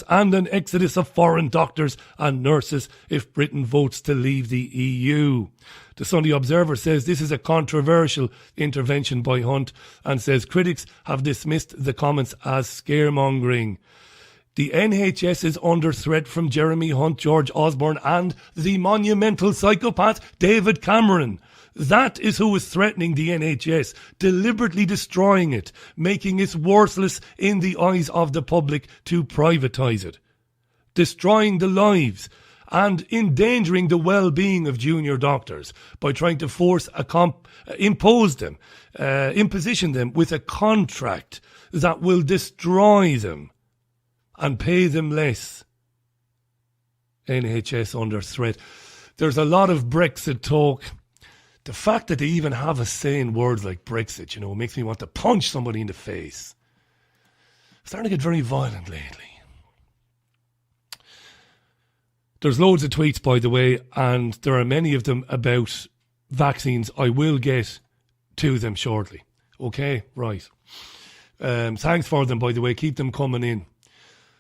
and an exodus of foreign doctors and nurses if Britain votes to leave the EU. The Sunday Observer says this is a controversial intervention by Hunt and says critics have dismissed the comments as scaremongering. The NHS is under threat from Jeremy Hunt, George Osborne and the monumental psychopath David Cameron. That is who is threatening the NHS, deliberately destroying it, making it worthless in the eyes of the public to privatise it, destroying the lives and endangering the well-being of junior doctors by trying to force imposition them with a contract that will destroy them and pay them less. NHS under threat. There's a lot of Brexit talk. The fact that they even have a say in words like Brexit, makes me want to punch somebody in the face. It's starting to get very violent lately. There's loads of tweets, by the way, and there are many of them about vaccines. I will get to them shortly. Okay, right. Thanks for them, by the way. Keep them coming in.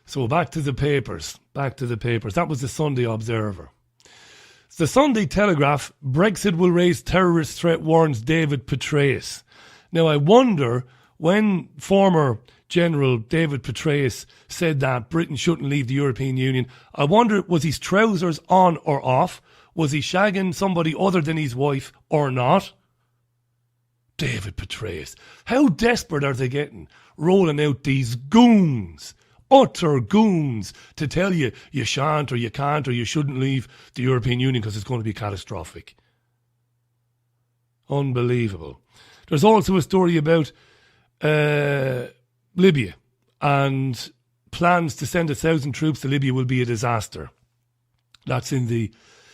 So back to the papers. That was the Sunday Observer. The Sunday Telegraph, Brexit will raise terrorist threat, warns David Petraeus. Now, I wonder, when former General David Petraeus said that Britain shouldn't leave the European Union, I wonder, was his trousers on or off? Was he shagging somebody other than his wife or not? David Petraeus. How desperate are they getting? Rolling out these goons. Utter goons to tell you you shan't or you can't or you shouldn't leave the European Union because it's going to be catastrophic. Unbelievable. There's also a story about Libya, and plans to send 1,000 troops to Libya will be a disaster. That's in the...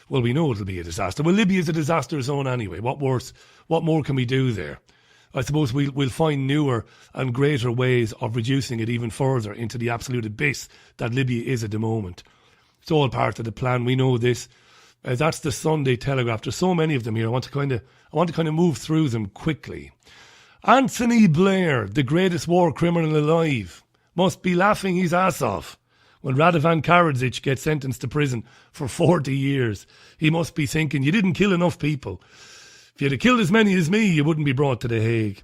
Well, we know it'll be a disaster. Well, Libya is a disaster zone anyway. What more can we do there? I suppose we'll find newer and greater ways of reducing it even further into the absolute abyss that Libya is at the moment. It's all part of the plan. We know this. That's the Sunday Telegraph. There's so many of them here. I want to kind of move through them quickly. Anthony Blair, the greatest war criminal alive, must be laughing his ass off when Radovan Karadzic gets sentenced to prison for 40 years. He must be thinking, you didn't kill enough people. If you'd have killed as many as me, you wouldn't be brought to The Hague.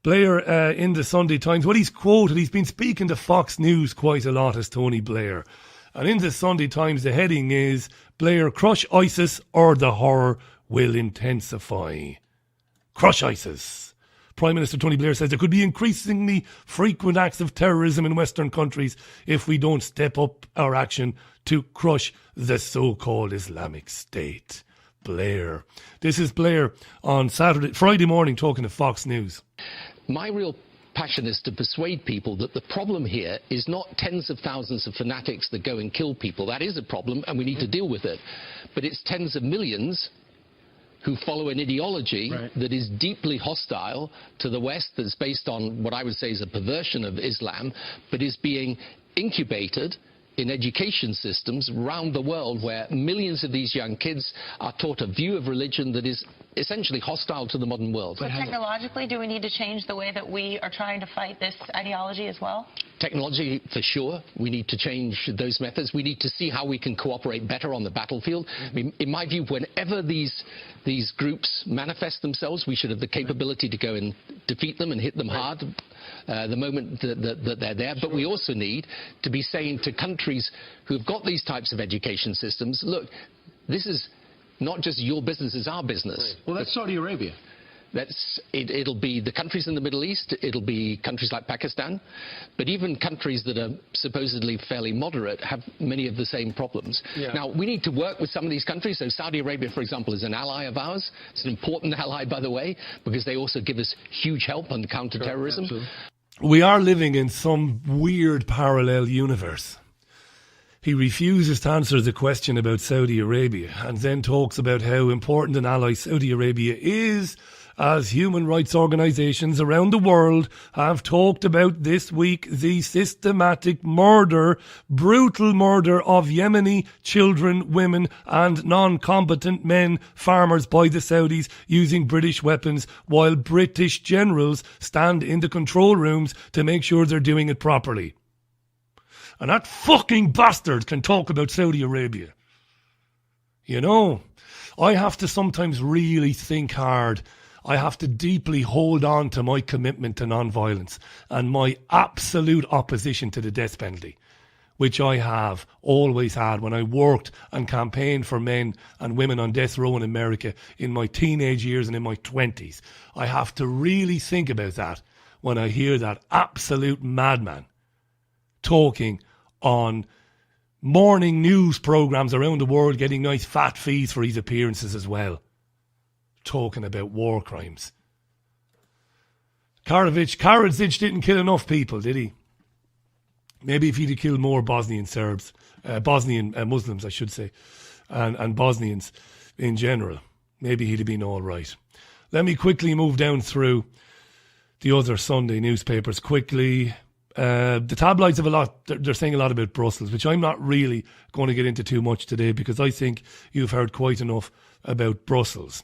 Blair in the Sunday Times, well, he's quoted, he's been speaking to Fox News quite a lot as Tony Blair. And in the Sunday Times, the heading is, Blair, crush ISIS or the horror will intensify. Crush ISIS. Prime Minister Tony Blair says there could be increasingly frequent acts of terrorism in Western countries if we don't step up our action to crush the so-called Islamic State. Blair. This is Blair on Friday morning talking to Fox News. My real passion is to persuade people that the problem here is not tens of thousands of fanatics that go and kill people. That is a problem and we need to deal with it. But it's tens of millions who follow an ideology that is deeply hostile to the West, that's based on what I would say is a perversion of Islam, but is being incubated in education systems around the world where millions of these young kids are taught a view of religion that is essentially hostile to the modern world. But technologically, do we need to change the way that we are trying to fight this ideology as well? Technology, for sure. We need to change those methods. We need to see how we can cooperate better on the battlefield. I mean, in my view, whenever these groups manifest themselves, we should have the capability to go and defeat them and hit them hard the moment that they're there. But we also need to be saying to countries who've got these types of education systems, look, this is not just your business, it's our business. Well, that's Saudi Arabia. It'll be the countries in the Middle East, it'll be countries like Pakistan, but even countries that are supposedly fairly moderate have many of the same problems. Yeah. Now, we need to work with some of these countries. So Saudi Arabia, for example, is an ally of ours. It's an important ally, by the way, because they also give us huge help on counter-terrorism. Sure, we are living in some weird parallel universe. He refuses to answer the question about Saudi Arabia and then talks about how important an ally Saudi Arabia is, as human rights organisations around the world have talked about this week the systematic murder, brutal murder of Yemeni children, women and non-combatant men, farmers by the Saudis using British weapons while British generals stand in the control rooms to make sure they're doing it properly. And that fucking bastard can talk about Saudi Arabia. You know, I have to sometimes really think hard. I have to deeply hold on to my commitment to non-violence and my absolute opposition to the death penalty, which I have always had when I worked and campaigned for men and women on death row in America in my teenage years and in my 20s. I have to really think about that when I hear that absolute madman talking on morning news programmes around the world, getting nice fat fees for his appearances as well, talking about war crimes. Karadzic didn't kill enough people, did he? Maybe if he'd have killed more Bosnian Serbs, Bosnian Muslims, I should say, and Bosnians in general, maybe he'd have been all right. Let me quickly move down through the other Sunday newspapers quickly. The tabloids have a lot, they're saying a lot about Brussels, which I'm not really going to get into too much today because I think you've heard quite enough about Brussels.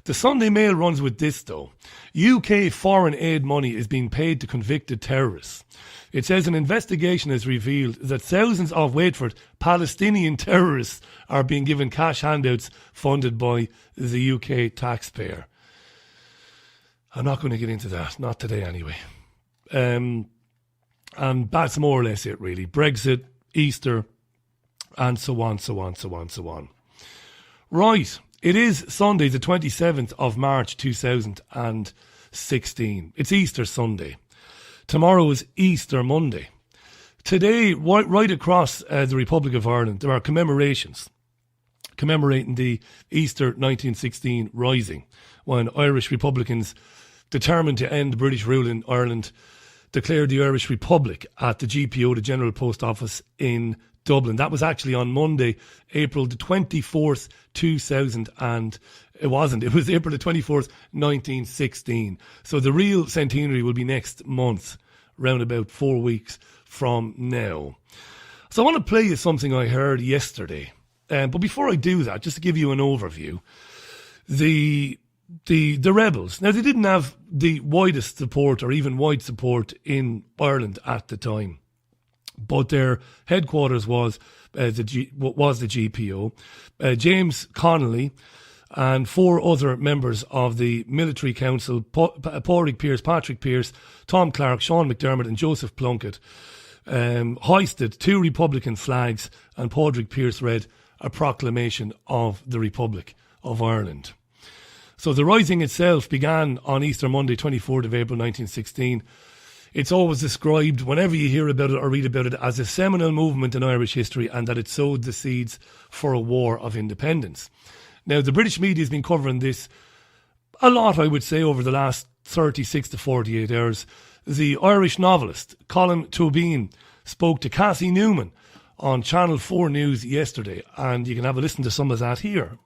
The Sunday Mail runs with this though. UK foreign aid money is being paid to convicted terrorists. It says an investigation has revealed that thousands of, wait for it, Palestinian terrorists are being given cash handouts funded by the UK taxpayer. I'm not going to get into that, not today anyway. And that's more or less it, really. Brexit, Easter, and so on, so on, so on, so on. Right, it is Sunday, the 27th of March 2016. It's Easter Sunday. Tomorrow is Easter Monday. Today, right across the Republic of Ireland, there are commemorations commemorating the Easter 1916 Rising, when Irish Republicans determined to end British rule in Ireland declared the Irish Republic at the GPO, the General Post Office in Dublin. That was actually on Monday, April the 24th, 2000, and it was April the 24th, 1916. So the real centenary will be next month, round about 4 weeks from now. So I want to play you something I heard yesterday. But before I do that, just to give you an overview, the rebels, now they didn't have the widest support or even wide support in Ireland at the time, but their headquarters was the GPO. James Connolly and 4 other members of the Military Council, Patrick Pearse, Tom Clark, Sean McDermott and Joseph Plunkett, hoisted 2 Republican flags, and Padraig Pearse read a proclamation of the Republic of Ireland. So the rising itself began on Easter Monday, 24th of April 1916. It's always described, whenever you hear about it or read about it, as a seminal movement in Irish history, and that it sowed the seeds for a war of independence. Now, the British media has been covering this a lot, I would say, over the last 36 to 48 hours. The Irish novelist Colin Tobin spoke to Cassie Newman on Channel 4 News yesterday, and you can have a listen to some of that here.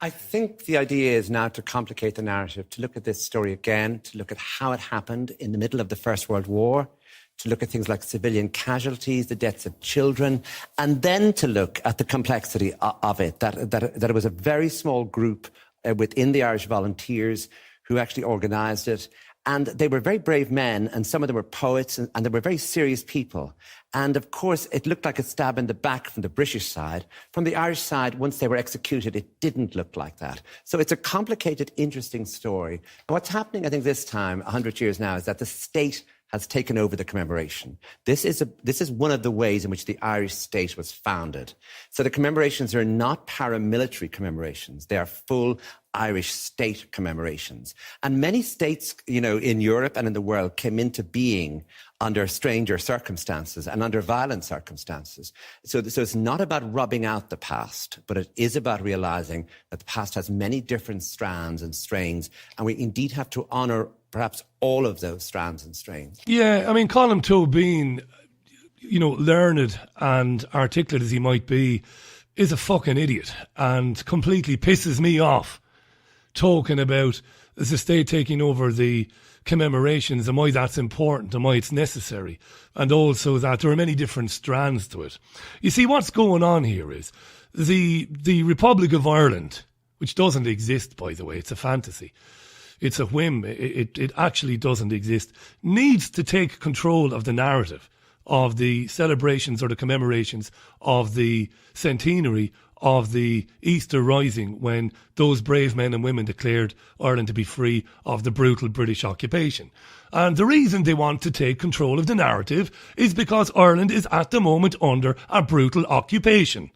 I think the idea is now to complicate the narrative, to look at this story again, to look at how it happened in the middle of the First World War, to look at things like civilian casualties, the deaths of children, and then to look at the complexity of it, that it was a very small group within the Irish Volunteers who actually organised it. And they were very brave men, and some of them were poets, and they were very serious people. And of course, it looked like a stab in the back from the British side. From the Irish side, once they were executed, it didn't look like that. So it's a complicated, interesting story. And what's happening, I think, this time, 100 years now, is that the state has taken over the commemoration. This is one of the ways in which the Irish state was founded. So the commemorations are not paramilitary commemorations. They are full Irish state commemorations. And many states, in Europe and in the world came into being under stranger circumstances and under violent circumstances. So it's not about rubbing out the past, but it is about realizing that the past has many different strands and strains, and we indeed have to honor perhaps all of those strands and strains. Yeah, I mean, Colin Tobin, learned and articulate as he might be, is a fucking idiot and completely pisses me off, talking about the state taking over the commemorations and why that's important and why it's necessary, and also that there are many different strands to it. You see, what's going on here is the Republic of Ireland, which doesn't exist, by the way, it's a fantasy, it's a whim, it actually doesn't exist, needs to take control of the narrative of the celebrations or the commemorations of the centenary of the Easter Rising, when those brave men and women declared Ireland to be free of the brutal British occupation. And the reason they want to take control of the narrative is because Ireland is at the moment under a brutal occupation.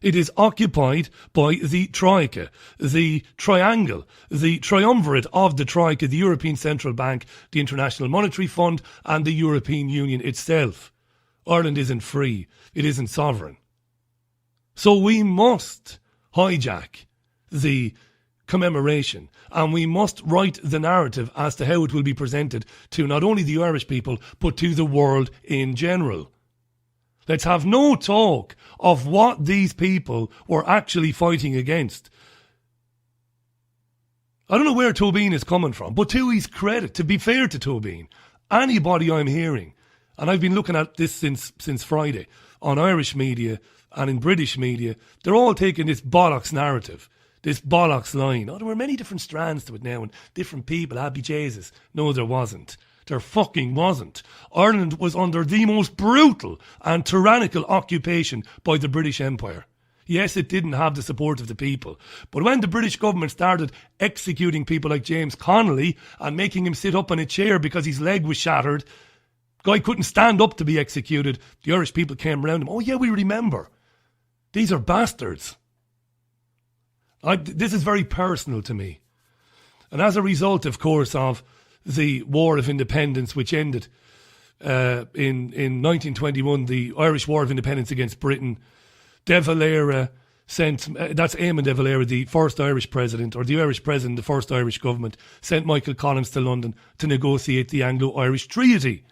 It is occupied by the Troika, the triangle, the triumvirate of the Troika, the European Central Bank, the International Monetary Fund and the European Union itself. Ireland isn't free. It isn't sovereign. So we must hijack the commemoration and we must write the narrative as to how it will be presented to not only the Irish people but to the world in general. Let's have no talk of what these people were actually fighting against. I don't know where Tobin is coming from, but to his credit, to be fair to Tobin, anybody I'm hearing, and I've been looking at this since Friday, on Irish media and in British media, they're all taking this bollocks narrative, this bollocks line. Oh, there were many different strands to it now and different people, happy Jesus. No, there wasn't. There fucking wasn't. Ireland was under the most brutal and tyrannical occupation by the British Empire. Yes, it didn't have the support of the people. But when the British government started executing people like James Connolly and making him sit up on a chair because his leg was shattered, guy couldn't stand up to be executed, the Irish people came around him. Oh yeah, we remember. These are bastards. This is very personal to me. And as a result, of course, of the War of Independence, which ended in 1921, the Irish War of Independence against Britain, De Valera sent, that's Eamon De Valera, the first Irish president, or the Irish president, the first Irish government, sent Michael Collins to London to negotiate the Anglo-Irish Treaty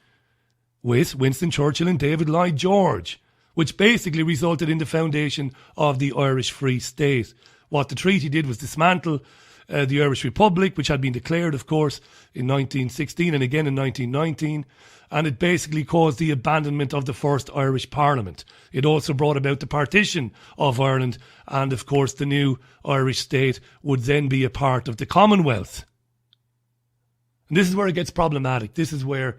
with Winston Churchill and David Lloyd George, which basically resulted in the foundation of the Irish Free State. What the treaty did was dismantle the Irish Republic, which had been declared, of course, in 1916 and again in 1919, and it basically caused the abandonment of the first Irish Parliament. It also brought about the partition of Ireland, and of course the new Irish state would then be a part of the Commonwealth. And this is where it gets problematic. This is where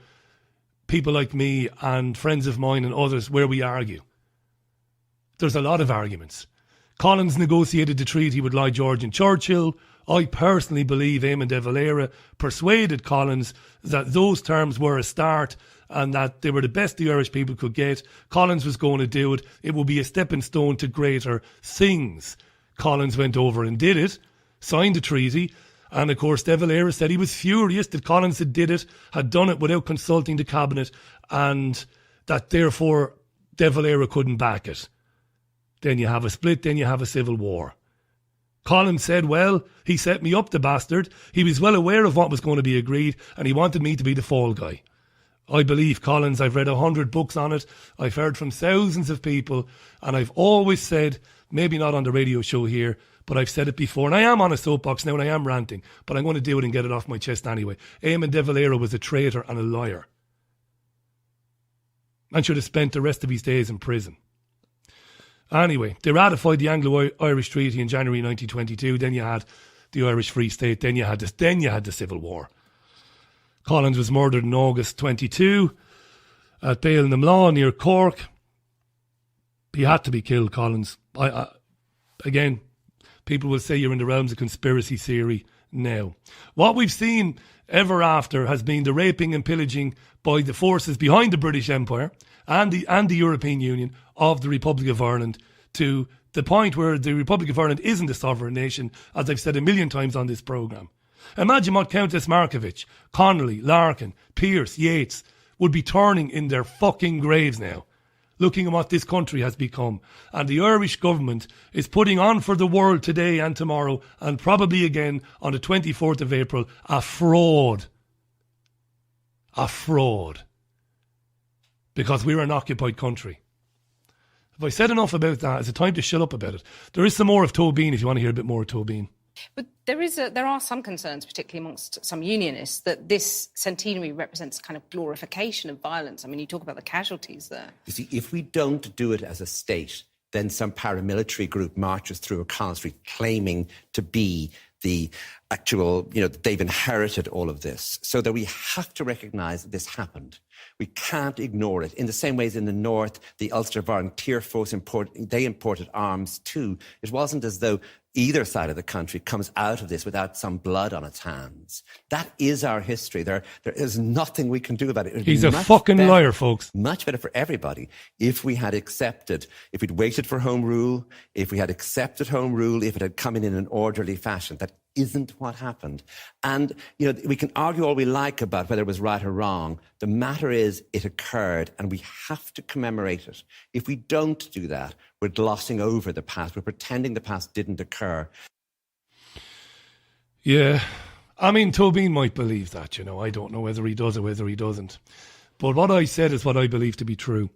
people like me and friends of mine and others, where we argue. There's a lot of arguments. Collins negotiated the treaty with Lloyd George and Churchill. I personally believe Eamon De Valera persuaded Collins that those terms were a start and that they were the best the Irish people could get. Collins was going to do it. It would be a stepping stone to greater things. Collins went over and did it, signed the treaty, and of course De Valera said he was furious that Collins had done it without consulting the cabinet, and that therefore De Valera couldn't back it. Then you have a split, then you have a civil war. Collins said, well, he set me up, the bastard. He was well aware of what was going to be agreed and he wanted me to be the fall guy. I believe Collins. I've read 100 books on it. I've heard from thousands of people, and I've always said, maybe not on the radio show here, but I've said it before, and I am on a soapbox now and I am ranting, but I'm going to do it and get it off my chest anyway. Eamon De Valera was a traitor and a liar and should have spent the rest of his days in prison. Anyway, they ratified the Anglo-Irish Treaty in January 1922. Then you had the Irish Free State. Then you had the Civil War. Collins was murdered in August 22 at Bale-na-Mlaw near Cork. He had to be killed, Collins. Again, people will say you're in the realms of conspiracy theory now. What we've seen ever after has been the raping and pillaging by the forces behind the British Empire and the European Union of the Republic of Ireland, to the point where the Republic of Ireland isn't a sovereign nation, as I've said a million times on this programme. Imagine what Countess Markievicz, Connolly, Larkin, Pearce, Yates would be turning in their fucking graves now, looking at what this country has become. And the Irish government is putting on for the world today and tomorrow, and probably again on the 24th of April, a fraud. A fraud. Because we're an occupied country. Have I said enough about that? Is it time to shut up about it? There is some more of Tobin if you want to hear a bit more of Tobin. But there are some concerns, particularly amongst some unionists, that this centenary represents a kind of glorification of violence. I mean, you talk about the casualties there. You see, if we don't do it as a state, then some paramilitary group marches through O'Connell Street claiming to be the actual, that they've inherited all of this. So that we have to recognise that this happened. We can't ignore it. In the same way as in the north, the Ulster Volunteer Force imported arms too. It wasn't as though either side of the country comes out of this without some blood on its hands. That is our history. There is nothing we can do about it. He's a fucking liar, folks. Much better for everybody if we had accepted, if we'd waited for Home Rule, if we had accepted Home Rule, if it had come in an orderly fashion. That isn't what happened. And, we can argue all we like about whether it was right or wrong. The matter is, it occurred, and we have to commemorate it. If we don't do that, we're glossing over the past. We're pretending the past didn't occur. Yeah. I mean, Tobin might believe that, I don't know whether he does or whether he doesn't. But what I said is what I believe to be true.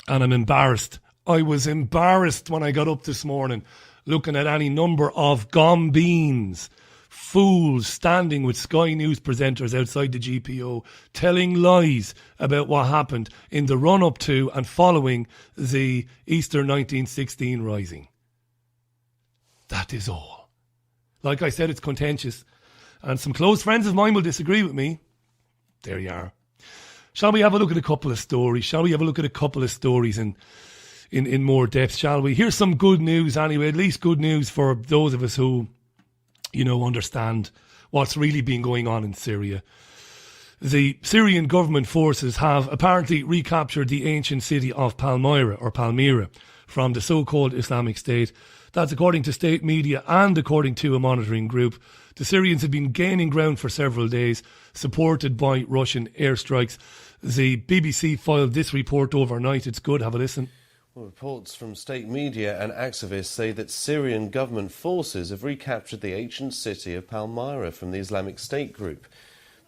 And I'm embarrassed. I was embarrassed when I got up this morning looking at any number of gombeans, fools standing with Sky News presenters outside the GPO telling lies about what happened in the run-up to and following the Easter 1916 rising. That is all. Like I said, it's contentious. And some close friends of mine will disagree with me. There you are. Shall we have a look at a couple of stories? Shall we have a look at a couple of stories in more depth, shall we? Here's some good news anyway, at least good news for those of us who, understand what's really been going on in Syria. The Syrian government forces have apparently recaptured the ancient city of Palmyra from the so-called Islamic State. That's according to state media and according to a monitoring group. The Syrians have been gaining ground for several days, supported by Russian airstrikes. The BBC filed this report overnight. It's good. Have a listen. Well, reports from state media and activists say that Syrian government forces have recaptured the ancient city of Palmyra from the Islamic State group.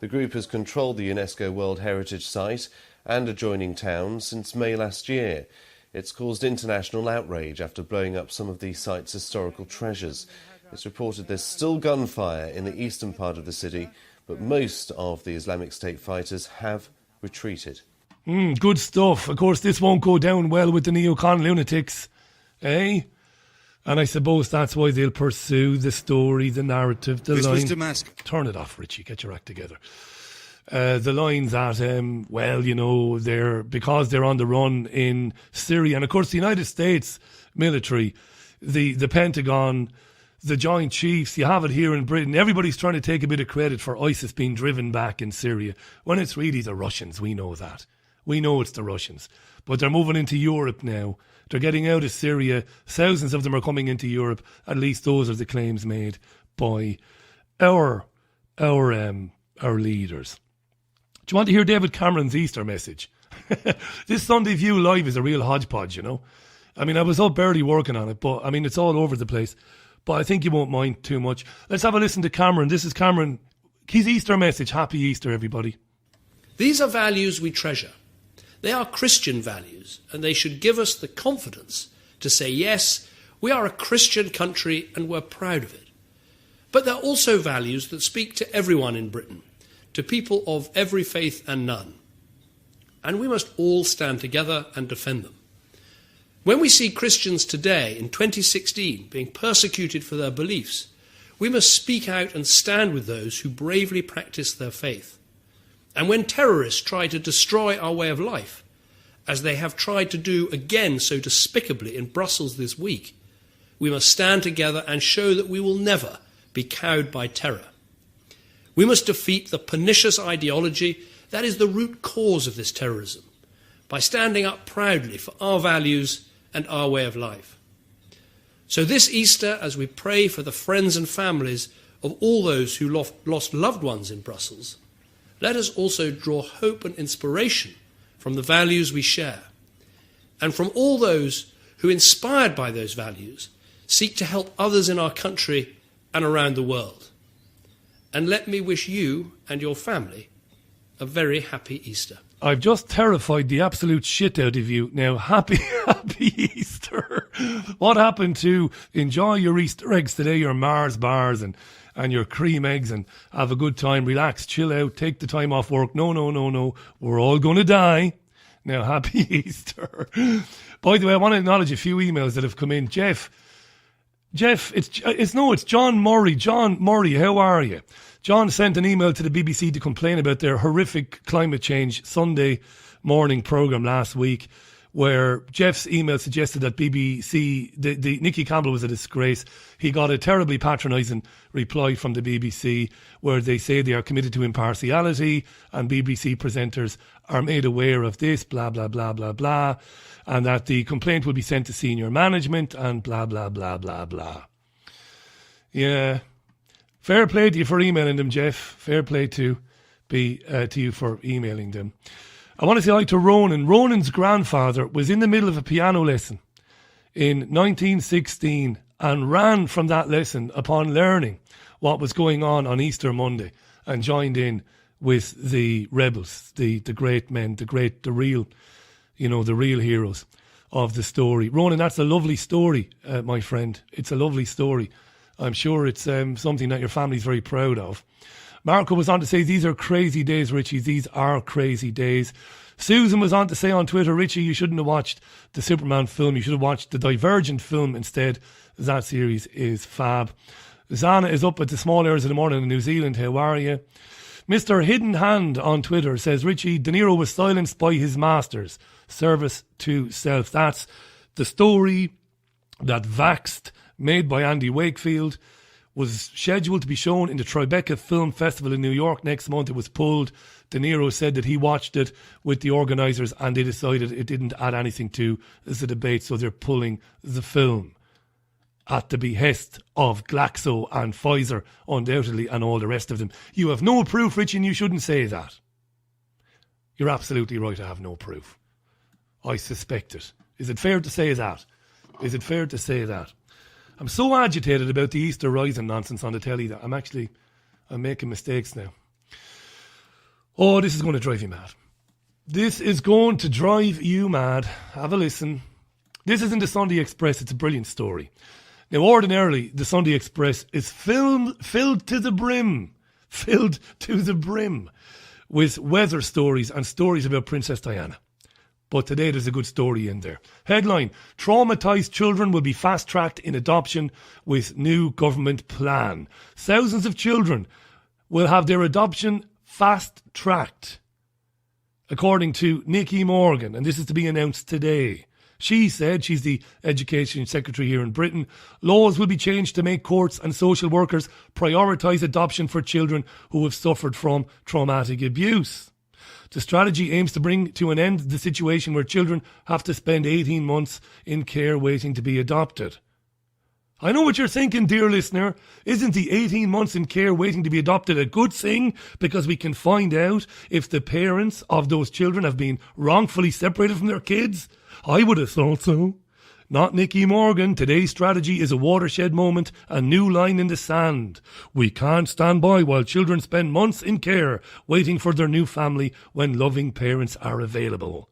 The group has controlled the UNESCO World Heritage Site and adjoining towns since May last year. It's caused international outrage after blowing up some of the site's historical treasures. It's reported there's still gunfire in the eastern part of the city, but most of the Islamic State fighters have retreated. Good stuff. Of course, this won't go down well with the neocon lunatics, eh? And I suppose that's why they'll pursue the story, the narrative, the this line. was Damascus. Turn it off, Richie. Get your act together. The lines that, because they're on the run in Syria. And of course, the United States military, the Pentagon, the Joint Chiefs, you have it here in Britain. Everybody's trying to take a bit of credit for ISIS being driven back in Syria, when it's really the Russians. We know that. We know it's the Russians. But they're moving into Europe now. They're getting out of Syria. Thousands of them are coming into Europe. At least those are the claims made by our leaders. Do you want to hear David Cameron's Easter message? This Sunday View Live is a real hodgepodge, I mean, I was up barely working on it, but I mean, it's all over the place. But I think you won't mind too much. Let's have a listen to Cameron. This is Cameron. His Easter message. Happy Easter, everybody. These are values we treasure. They are Christian values, and they should give us the confidence to say, yes, we are a Christian country and we're proud of it. But they're also values that speak to everyone in Britain, to people of every faith and none. And we must all stand together and defend them. When we see Christians today, in 2016, being persecuted for their beliefs, we must speak out and stand with those who bravely practice their faith. And when terrorists try to destroy our way of life, as they have tried to do again so despicably in Brussels this week, we must stand together and show that we will never be cowed by terror. We must defeat the pernicious ideology that is the root cause of this terrorism by standing up proudly for our values and our way of life. So this Easter, as we pray for the friends and families of all those who lost loved ones in Brussels, let us also draw hope and inspiration from the values we share, and from all those who, inspired by those values, seek to help others in our country and around the world. And let me wish you and your family a very happy Easter. I've just terrified the absolute shit out of you. Now, happy Easter. What happened to enjoy your Easter eggs today, your Mars bars and your cream eggs, and have a good time, relax, chill out, take the time off work. No. We're all going to die. Now, happy Easter. By the way, I want to acknowledge a few emails that have come in. Jeff, Jeff, it's John Murray. John Murray, how are you? John sent an email to the BBC to complain about their horrific climate change Sunday morning programme last week, where Jeff's email suggested that BBC, the Nicky Campbell was a disgrace. He got a terribly patronising reply from the BBC where they say they are committed to impartiality and BBC presenters are made aware of this, blah, blah, blah, blah, blah, and that the complaint will be sent to senior management and blah, blah, blah, blah, blah. Yeah. Fair play to you for emailing them, Jeff. Fair play to you for emailing them. I want to say hi to Ronan. Ronan's grandfather was in the middle of a piano lesson in 1916 and ran from that lesson upon learning what was going on Easter Monday and joined in with the rebels, the great men, the real heroes of the story. Ronan, that's a lovely story, my friend. It's a lovely story. I'm sure it's something that your family's very proud of. Marco was on to say, these are crazy days, Richie. These are crazy days. Susan was on to say on Twitter, Richie, you shouldn't have watched the Superman film. You should have watched the Divergent film instead. That series is fab. Zana is up at the small hours of the morning in New Zealand. How are you? Mr. Hidden Hand on Twitter says, Richie, De Niro was silenced by his masters. Service to self. That's the story that Vaxxed, made by Andy Wakefield, was scheduled to be shown in the Tribeca Film Festival in New York next month. It was pulled. De Niro said that he watched it with the organisers and they decided it didn't add anything to the debate, so they're pulling the film at the behest of Glaxo and Pfizer, undoubtedly, and all the rest of them. You have no proof, Richie, and you shouldn't say that. You're absolutely right to have no proof. I suspect it. Is it fair to say that? Is it fair to say that? I'm so agitated about the Easter Rising nonsense on the telly that I'm making mistakes now. Oh, this is going to drive you mad. This is going to drive you mad. Have a listen. This isn't the Sunday Express. It's a brilliant story. Now, ordinarily, the Sunday Express is filled to the brim with weather stories and stories about Princess Diana. But today there's a good story in there. Headline, traumatised children will be fast-tracked in adoption with new government plan. Thousands of children will have their adoption fast-tracked, according to Nicky Morgan, and this is to be announced today. She said, she's the Education Secretary here in Britain, laws will be changed to make courts and social workers prioritise adoption for children who have suffered from traumatic abuse. The strategy aims to bring to an end the situation where children have to spend 18 months in care waiting to be adopted. I know what you're thinking, dear listener. Isn't the 18 months in care waiting to be adopted a good thing because we can find out if the parents of those children have been wrongfully separated from their kids? I would have thought so. Not Nicky Morgan. Today's strategy is a watershed moment, a new line in the sand. We can't stand by while children spend months in care, waiting for their new family when loving parents are available.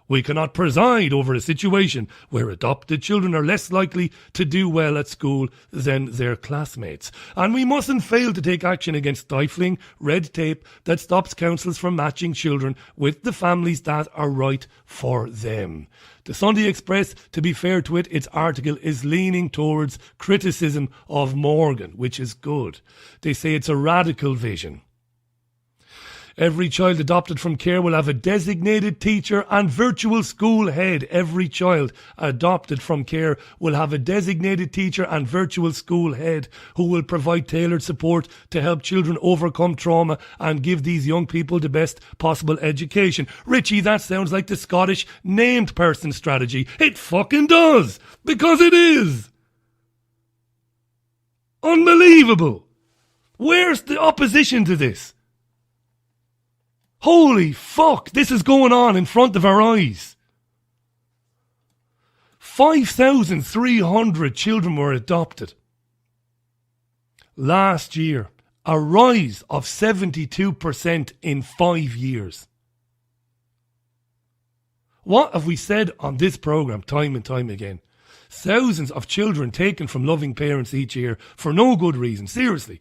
We cannot preside over a situation where adopted children are less likely to do well at school than their classmates. And we mustn't fail to take action against stifling red tape that stops councils from matching children with the families that are right for them. The Sunday Express, to be fair to it, its article is leaning towards criticism of Morgan, which is good. They say it's a radical vision. Every child adopted from care will have a designated teacher and virtual school head. Every child adopted from care will have a designated teacher and virtual school head who will provide tailored support to help children overcome trauma and give these young people the best possible education. Richie, that sounds like the Scottish named person strategy. It fucking does! Because it is! Unbelievable! Where's the opposition to this? Holy fuck, this is going on in front of our eyes. 5,300 children were adopted last year, a rise of 72% in 5 years. What have we said on this programme time and time again? Thousands of children taken from loving parents each year for no good reason. Seriously.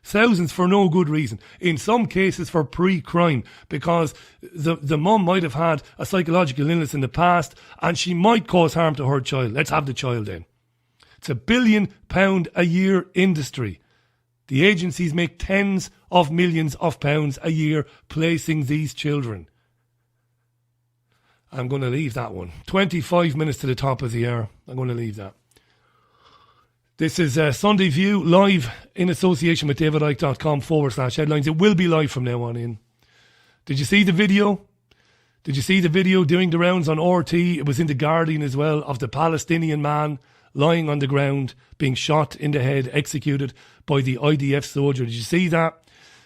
Thousands for no good reason. In some cases for pre-crime, because the mum might have had a psychological illness in the past and she might cause harm to her child. Let's have the child then. It's £1 billion a year industry. The agencies make tens of millions of pounds a year placing these children. I'm going to leave that one. 25 minutes to the top of the hour. I'm going to leave that. This is Sunday View, live in association with davidicke.com/headlines. It will be live from now on in. Did you see the video? Did you see the video doing the rounds on RT? It was in The Guardian as well, of the Palestinian man lying on the ground, being shot in the head, executed by the IDF soldier. Did you see that?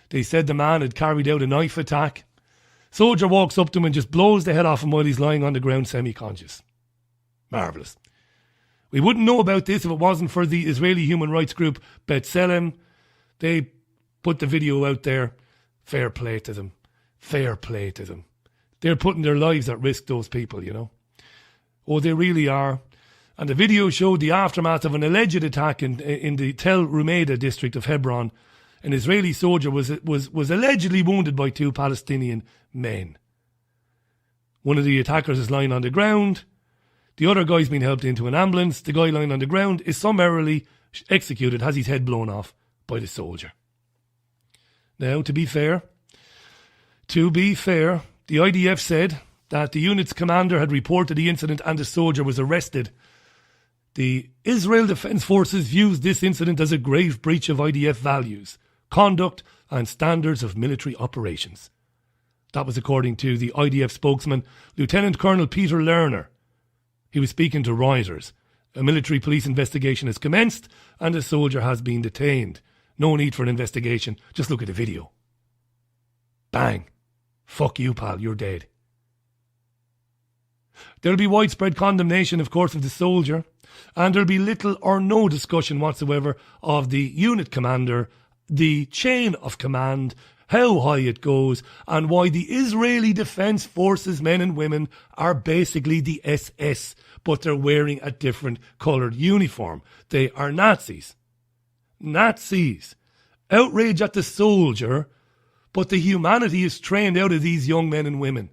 They said the man had carried out a knife attack. Soldier walks up to him and just blows the head off him while he's lying on the ground semi-conscious. Marvellous. We wouldn't know about this if it wasn't for the Israeli human rights group B'Tselem. They put the video out there. Fair play to them. Fair play to them. They're putting their lives at risk, those people, you know. Oh, they really are. And the video showed the aftermath of an alleged attack in the Tel Rumeida district of Hebron. An Israeli soldier was allegedly wounded by 2 Palestinian men. One of the attackers is lying on the ground. The other guy's been helped into an ambulance. The guy lying on the ground is summarily executed, has his head blown off by the soldier. Now, to be fair, the IDF said that the unit's commander had reported the incident and the soldier was arrested. The Israel Defence Forces views this incident as a grave breach of IDF values, conduct and standards of military operations. That was according to the IDF spokesman, Lieutenant Colonel Peter Lerner. He was speaking to Reuters. A military police investigation has commenced and a soldier has been detained. No need for an investigation. Just look at the video. Bang. Fuck you, pal. You're dead. There'll be widespread condemnation, of course, of the soldier, and there'll be little or no discussion whatsoever of the unit commander, the chain of command, how high it goes, and why the Israeli Defence Forces men and women are basically the SS, but they're wearing a different coloured uniform. They are Nazis. Nazis. Outrage at the soldier, but the humanity is trained out of these young men and women.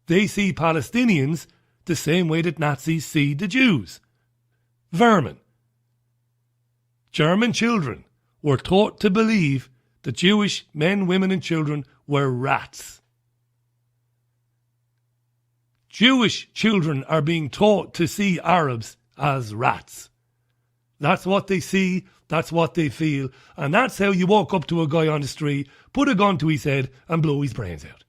They see Palestinians the same way that Nazis see the Jews. Vermin. German children were taught to believe that Jewish men, women and children were rats. Jewish children are being taught to see Arabs as rats. That's what they see, that's what they feel, and that's how you walk up to a guy on the street, put a gun to his head and blow his brains out.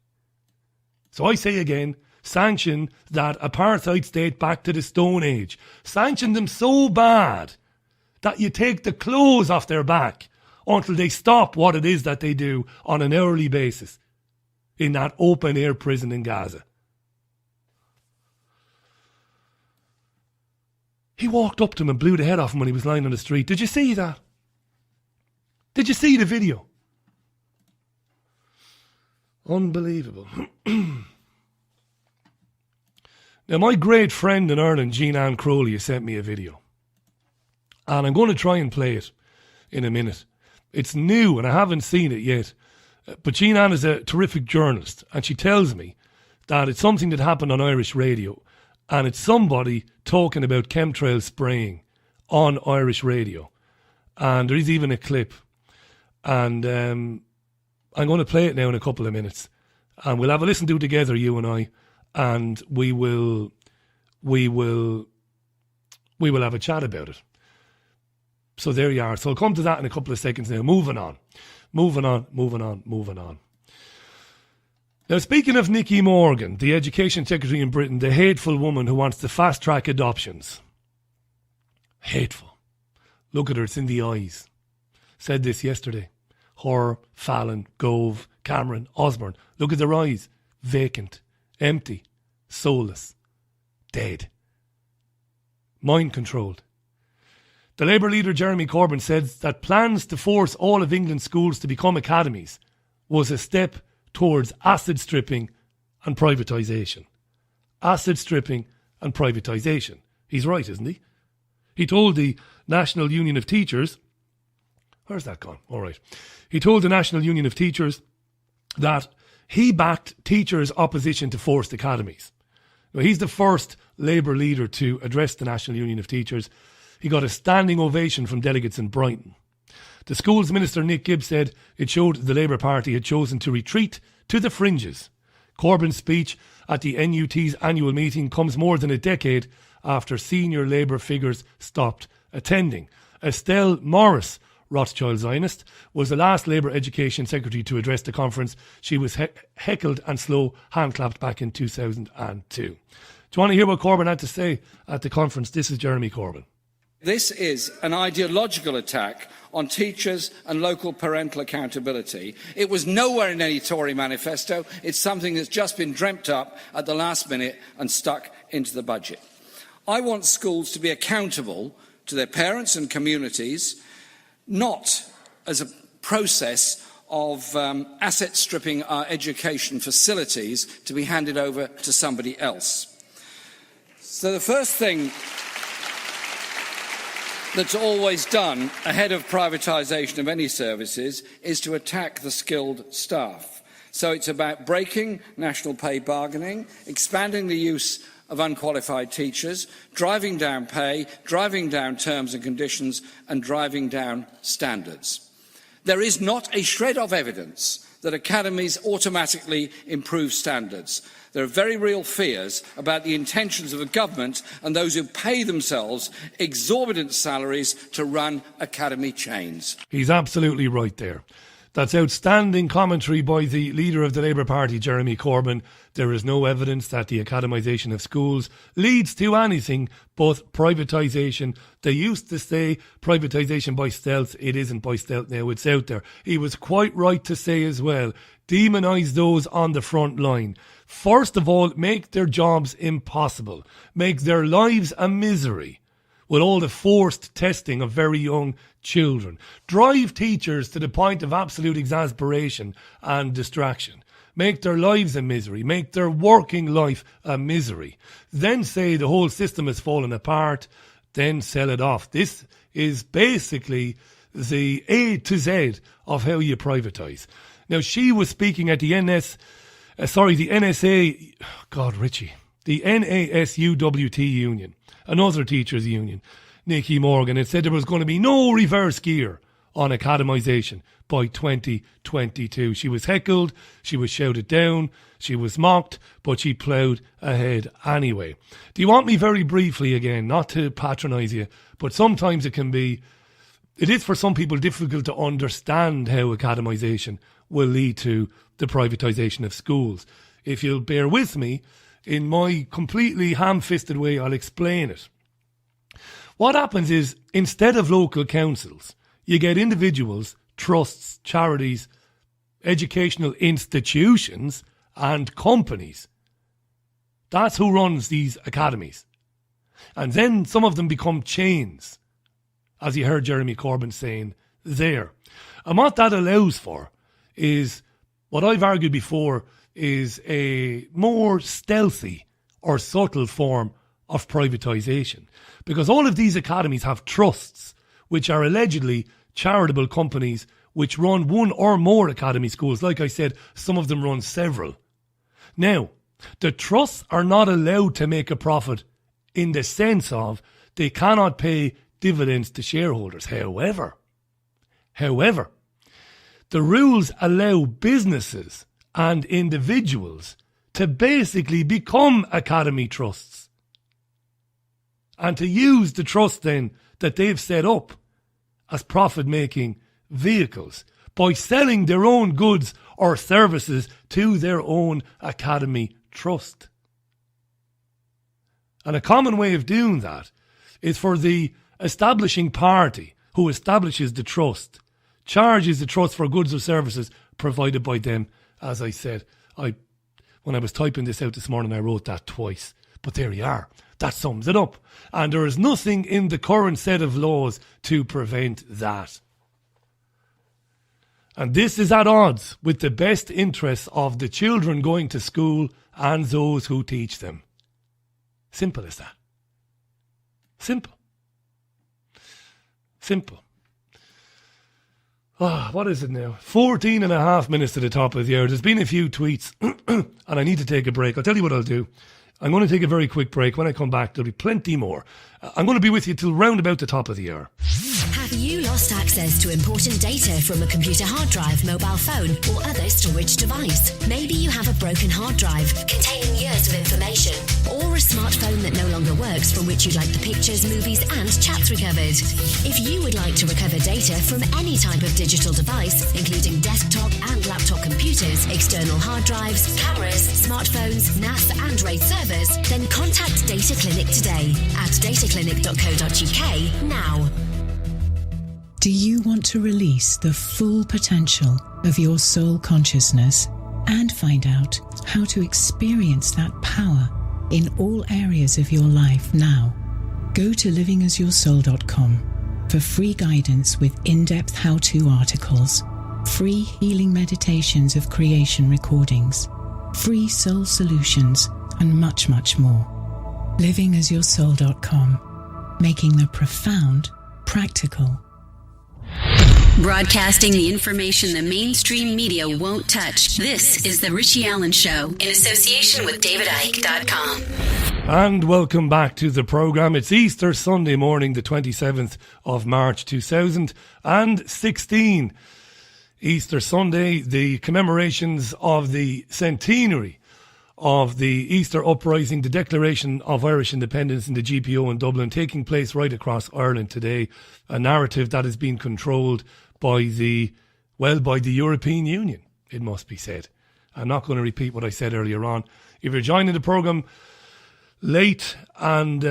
So I say again, sanction that apartheid state back to the Stone Age. Sanction them so bad that you take the clothes off their back until they stop what it is that they do on an hourly basis in that open-air prison in Gaza. He walked up to him and blew the head off him when he was lying on the street. Did you see that? Did you see the video? Unbelievable. Now, my great friend in Ireland, Jean-Anne Crowley, has sent me a video. And I'm going to try and play it in a minute. It's new and I haven't seen it yet. But Jean-Anne is a terrific journalist. And she tells me that it's something that happened on Irish radio. And it's somebody talking about chemtrail spraying on Irish radio. And there is even a clip. And I'm going to play it now in a couple of minutes. And we'll have a listen to it together, you and I. And we will have a chat about it. So there you are. So I'll come to that in a couple of seconds now. Moving on. Now, speaking of Nicky Morgan, the Education Secretary in Britain, the hateful woman who wants to fast-track adoptions. Hateful. Look at her, it's in the eyes. Said this yesterday. Her, Fallon, Gove, Cameron, Osborne. Look at their eyes. Vacant. Empty. Soulless. Dead. Mind-controlled. The Labour leader Jeremy Corbyn said that plans to force all of England's schools to become academies was a step towards acid stripping and privatisation. Acid stripping and privatisation. He's right, isn't he? He told the National Union of Teachers... Where's that gone? All right. He told the National Union of Teachers that he backed teachers' opposition to forced academies. Now, he's the first Labour leader to address the National Union of Teachers. He got a standing ovation from delegates in Brighton. The Schools Minister Nick Gibb said it showed the Labour Party had chosen to retreat to the fringes. Corbyn's speech at the NUT's annual meeting comes more than a decade after senior Labour figures stopped attending. Estelle Morris, Rothschild Zionist, was the last Labour Education Secretary to address the conference. She was heckled and slow hand-clapped back in 2002. Do you want to hear what Corbyn had to say at the conference? This is Jeremy Corbyn. This is an ideological attack on teachers and local parental accountability. It was nowhere in any Tory manifesto. It's something that's just been dreamt up at the last minute and stuck into the budget. I want schools to be accountable to their parents and communities, not as a process of asset stripping our education facilities to be handed over to somebody else. So the first thing that's always done ahead of privatisation of any services is to attack the skilled staff. So it's about breaking national pay bargaining, expanding the use of unqualified teachers, driving down pay, driving down terms and conditions, and driving down standards. There is not a shred of evidence that academies automatically improve standards. There are very real fears about the intentions of the government and those who pay themselves exorbitant salaries to run academy chains. He's absolutely right there. That's outstanding commentary by the leader of the Labour Party, Jeremy Corbyn. There is no evidence that the academisation of schools leads to anything but privatisation. They used to say privatisation by stealth. It isn't by stealth now, it's out there. He was quite right to say as well, demonise those on the front line. First of all, make their jobs impossible. Make their lives a misery with all the forced testing of very young children. Drive teachers to the point of absolute exasperation and distraction. Make their lives a misery. Make their working life a misery. Then say the whole system has fallen apart. Then sell it off. This is basically the A to Z of how you privatise. Now, she was speaking at the NSA, God, Richie, the NASUWT union, another teachers' union, Nicky Morgan, and said there was going to be no reverse gear on academisation by 2022. She was heckled, she was shouted down, she was mocked, but she ploughed ahead anyway. Do you want me very briefly again, not to patronise you, but sometimes it is for some people difficult to understand how academisation will lead to the privatisation of schools. If you'll bear with me, in my completely ham-fisted way, I'll explain it. What happens is, instead of local councils, you get individuals, trusts, charities, educational institutions and companies. That's who runs these academies. And then some of them become chains, as you heard Jeremy Corbyn saying there. And what that allows for is, what I've argued before, is a more stealthy or subtle form of privatisation. Because all of these academies have trusts, which are allegedly charitable companies which run one or more academy schools. Like I said, some of them run several. Now, the trusts are not allowed to make a profit in the sense of they cannot pay dividends to shareholders. However, the rules allow businesses and individuals to basically become academy trusts and to use the trust then that they've set up as profit-making vehicles by selling their own goods or services to their own academy trust. And a common way of doing that is for the establishing party who establishes the trust, charges the trust for goods or services provided by them. As I said, when I was typing this out this morning, I wrote that twice. But there you are. That sums it up. And there is nothing in the current set of laws to prevent that. And this is at odds with the best interests of the children going to school and those who teach them. Simple as that. Simple. What is it now? 14 and a half minutes to the top of the hour. There's been a few tweets and I need to take a break. I'll tell you what I'll do. I'm going to take a very quick break. When I come back, there'll be plenty more. I'm going to be with you till round about the top of the hour. Have you lost access to important data from a computer hard drive, mobile phone, or other storage device? Maybe you have a broken hard drive containing years of information, or a smartphone that no longer works from which you'd like the pictures, movies, and chats recovered. If you would like to recover data from any type of digital device, including desktop and laptop computers, external hard drives, cameras, smartphones, NAS, and RAID servers, then contact Data Clinic today at dataclinic.co.uk now. Do you want to release the full potential of your soul consciousness and find out how to experience that power in all areas of your life now? Go to livingasyoursoul.com for free guidance with in-depth how-to articles, free healing meditations of creation recordings, free soul solutions, and much, much more. livingasyoursoul.com, making the profound practical. Broadcasting the information the mainstream media won't touch. This is The Richie Allen Show in association with DavidIke.com. And welcome back to the programme. It's Easter Sunday morning, the 27th of March 2016. Easter Sunday, the commemorations of the centenary of the Easter Uprising, the Declaration of Irish Independence in the GPO in Dublin, taking place right across Ireland today. A narrative that has been controlled by the European Union, it must be said. I'm not going to repeat what I said earlier on. If you're joining the programme late and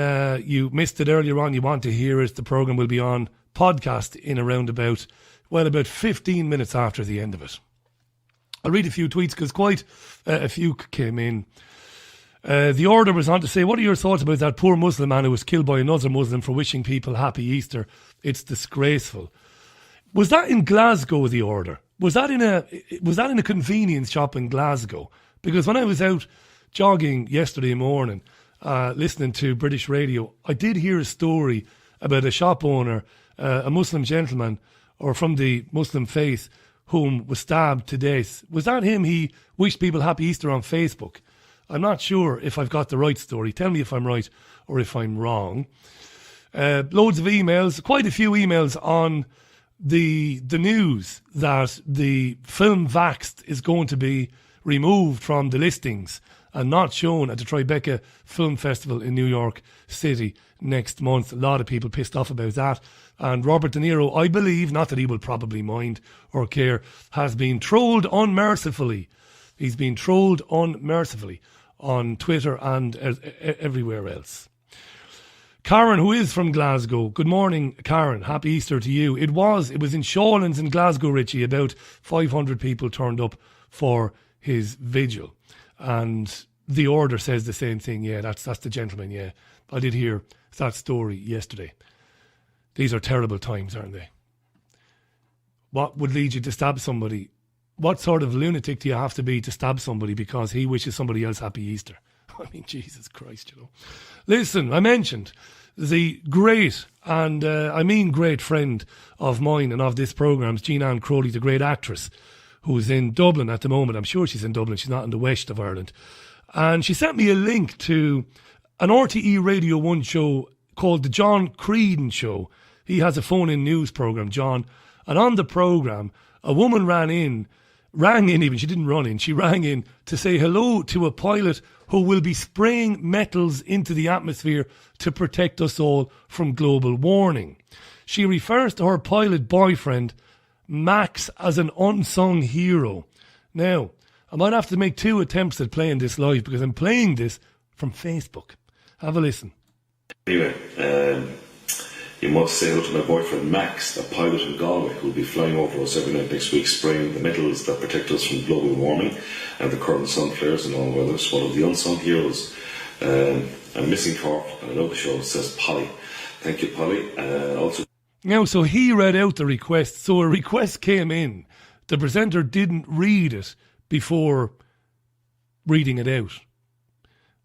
you missed it earlier on, you want to hear it, the programme will be on podcast in around about 15 minutes after the end of it. I'll read a few tweets because quite a few came in. The Order was on to say, what are your thoughts about that poor Muslim man who was killed by another Muslim for wishing people happy Easter? It's disgraceful. Was that in Glasgow, the Order? Was that in a convenience shop in Glasgow? Because when I was out jogging yesterday morning, listening to British radio, I did hear a story about a shop owner, a Muslim gentleman, or from the Muslim faith, whom was stabbed to death. Was that him? He wished people happy Easter on Facebook. I'm not sure if I've got the right story. Tell me if I'm right or if I'm wrong. Loads of emails, quite a few emails on the news that the film Vaxxed is going to be removed from the listings and not shown at the Tribeca Film Festival in New York City next month. A lot of people pissed off about that. And Robert De Niro, I believe, not that he will probably mind or care, has been trolled unmercifully. He's been trolled unmercifully on Twitter and everywhere else. Karen, who is from Glasgow. Good morning, Karen. Happy Easter to you. It was in Shawlands in Glasgow, Richie. About 500 people turned up for his vigil. And the Order says the same thing. Yeah, that's the gentleman, yeah. I did hear that story yesterday. These are terrible times, aren't they? What would lead you to stab somebody? What sort of lunatic do you have to be to stab somebody because he wishes somebody else happy Easter? I mean, Jesus Christ, you know. Listen, I mentioned the great, and great friend of mine and of this programme's, Jean Ann Crowley, the great actress, who's in Dublin at the moment. I'm sure she's in Dublin. She's not in the west of Ireland. And she sent me a link to an RTE Radio 1 show called The John Creedon Show. He has a phone-in news programme, John. And on the programme, a woman rang in, she didn't run in, she rang in to say hello to a pilot who will be spraying metals into the atmosphere to protect us all from global warming. She refers to her pilot boyfriend, Max, as an unsung hero. Now, I might have to make 2 attempts at playing this live because I'm playing this from Facebook. Have a listen. Anyway, you must say hello to my boyfriend Max, the pilot in Galway, who will be flying over us every night next week, spraying the metals that protect us from global warming and the current sun flares and all weather. One of the unsung heroes. I'm missing Cork, and I love the show. It says Polly. Thank you, Polly. Also. Now, so he read out the request. So a request came in. The presenter didn't read it before reading it out,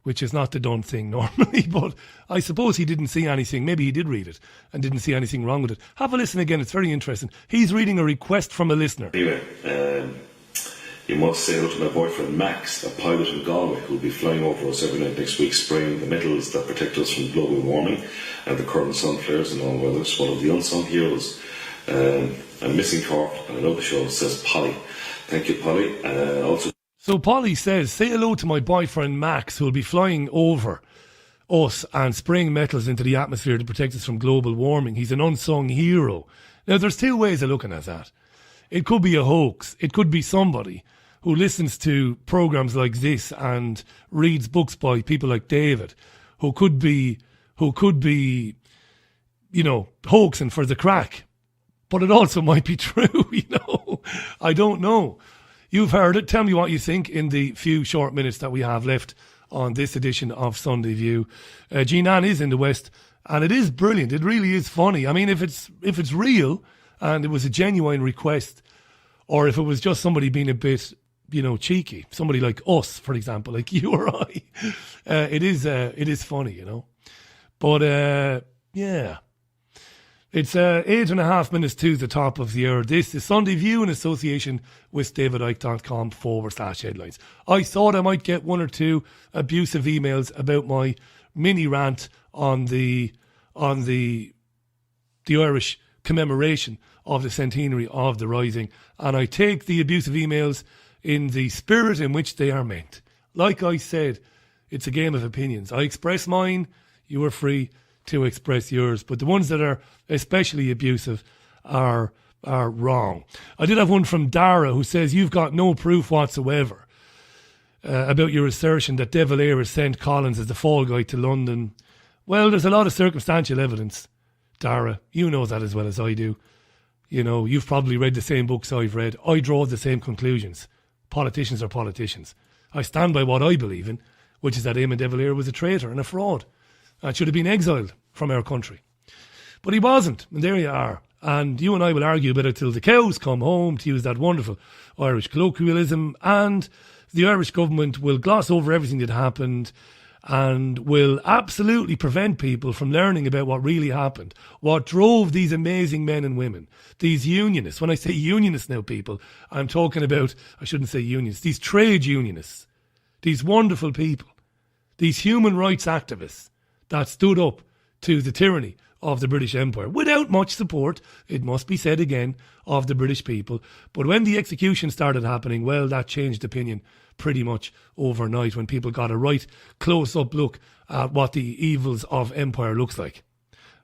which is not the done thing normally, but I suppose he didn't see anything. Maybe he did read it and didn't see anything wrong with it. Have a listen again, it's very interesting. He's reading a request from a listener. Anyway, You must say hello to my boyfriend Max, a pilot in Galway, who will be flying over us every night next week, spraying the metals that protect us from global warming and the current sun flares and all weathers. One of the unsung heroes. I'm missing Cork, and I love the show, says Polly. Thank you, Polly. So Polly says, say hello to my boyfriend Max, who will be flying over us and spraying metals into the atmosphere to protect us from global warming. He's an unsung hero. Now, there's two ways of looking at that. It could be a hoax. It could be somebody who listens to programs like this and reads books by people like David, who could be, hoaxing for the crack. But it also might be true, I don't know. You've heard it. Tell me what you think in the few short minutes that we have left on this edition of Sunday View. Jean-Anne is in the West, and it is brilliant. It really is funny. I mean, if it's real and it was a genuine request, or if it was just somebody being a bit, cheeky, somebody like us, for example, like you or I, it is funny, But yeah. It's 8.5 minutes to the top of the hour. This is Sunday View in association with davidicke.com/headlines. I thought I might get one or two abusive emails about my mini rant on the Irish commemoration of the centenary of the Rising, and I take the abusive emails in the spirit in which they are meant. Like I said, it's a game of opinions. I express mine, you are free to express yours, but the ones that are especially abusive are wrong. I did have one from Dara who says, you've got no proof whatsoever about your assertion that De Valera sent Collins as the fall guy to London. Well, there's a lot of circumstantial evidence, Dara. You know that as well as I do. You've probably read the same books I've read. I draw the same conclusions. Politicians are politicians. I stand by what I believe in, which is that Eamon De Valera was a traitor and a fraud and should have been exiled from our country. But he wasn't, and there you are. And you and I will argue about it till the cows come home, to use that wonderful Irish colloquialism, and the Irish government will gloss over everything that happened and will absolutely prevent people from learning about what really happened, what drove these amazing men and women, these unionists. When I say unionists now, people, I'm talking about, I shouldn't say unionists, these trade unionists, these wonderful people, these human rights activists that stood up to the tyranny of the British Empire, without much support, it must be said again, of the British people. But when the execution started happening, well, that changed opinion pretty much overnight, when people got a right close-up look at what the evils of empire looks like.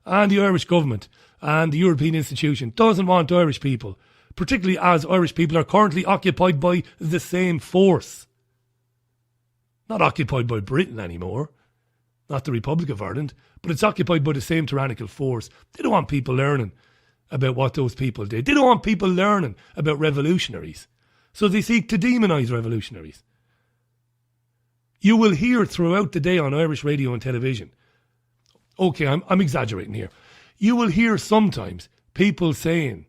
And the Irish government and the European institution doesn't want Irish people, particularly as Irish people are currently occupied by the same force. Not occupied by Britain anymore, not the Republic of Ireland, but it's occupied by the same tyrannical force. They don't want people learning about what those people did. They don't want people learning about revolutionaries. So they seek to demonise revolutionaries. You will hear throughout the day on Irish radio and television, okay, I'm exaggerating here, you will hear sometimes people saying,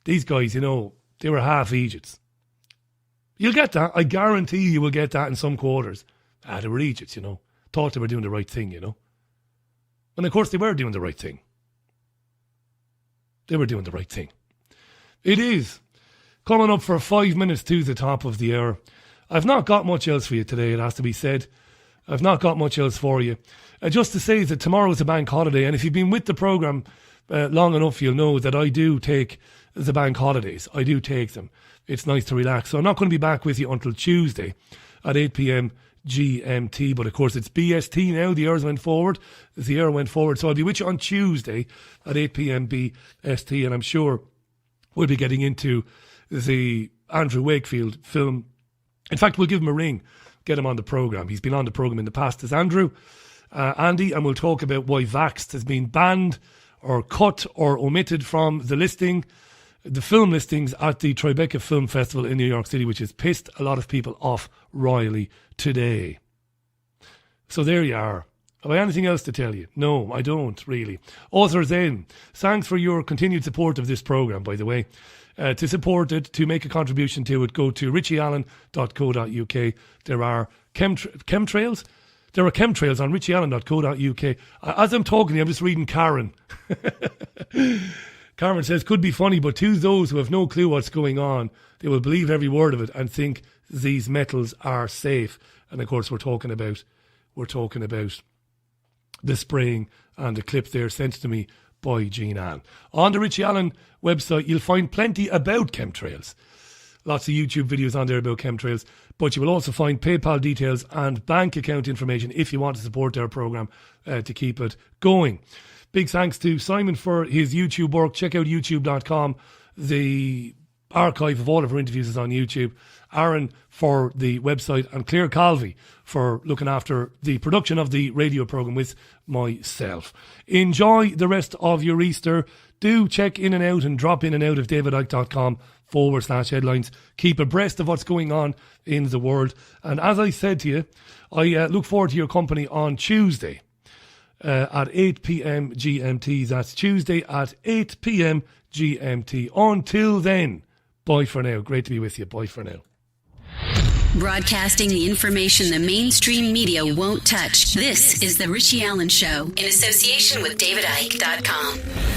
these guys, they were half Egypts. You'll get that. I guarantee you will get that in some quarters. They were Egypts, thought they were doing the right thing, And of course they were doing the right thing. They were doing the right thing. It is coming up for 5 minutes to the top of the hour. I've not got much else for you today, it has to be said. I've not got much else for you. Just to say that tomorrow is a bank holiday, and if you've been with the programme long enough, you'll know that I do take the bank holidays. I do take them. It's nice to relax. So I'm not going to be back with you until Tuesday at 8 p.m. GMT, but of course it's BST now. The hours went forward. The hour went forward. So I'll be with you on Tuesday at 8 p.m. BST, and I'm sure we'll be getting into the Andrew Wakefield film. In fact, we'll give him a ring, get him on the programme. He's been on the programme in the past as Andy, and we'll talk about why Vaxxed has been banned or cut or omitted from the film listings at the Tribeca Film Festival in New York City, which has pissed a lot of people off royally today. So there you are. Have I anything else to tell you? No, I don't really. Authors in. Thanks for your continued support of this programme, by the way. To support it, to make a contribution to it, go to redistribution.co.uk. There are chemtrails. There are chemtrails on redistribution.co.uk. As I'm talking to you, I'm just reading Karen. Cameron says, could be funny, but to those who have no clue what's going on, they will believe every word of it and think these metals are safe. And of course, we're talking about the spraying and the clip there sent to me by Jean Ann. On the Richie Allen website, you'll find plenty about chemtrails. Lots of YouTube videos on there about chemtrails, but you will also find PayPal details and bank account information if you want to support our programme to keep it going. Big thanks to Simon for his YouTube work. Check out youtube.com. The archive of all of our interviews is on YouTube. Aaron for the website, and Claire Calvey for looking after the production of the radio programme with myself. Enjoy the rest of your Easter. Do check in and out and drop in and out of davidicke.com/headlines. Keep abreast of what's going on in the world. And as I said to you, I look forward to your company on Tuesday at 8 p.m. GMT. That's Tuesday at 8 p.m. GMT. Until then, bye for now. Great to be with you. Bye for now. Broadcasting the information the mainstream media won't touch. This is The Richie Allen Show in association with davidicke.com.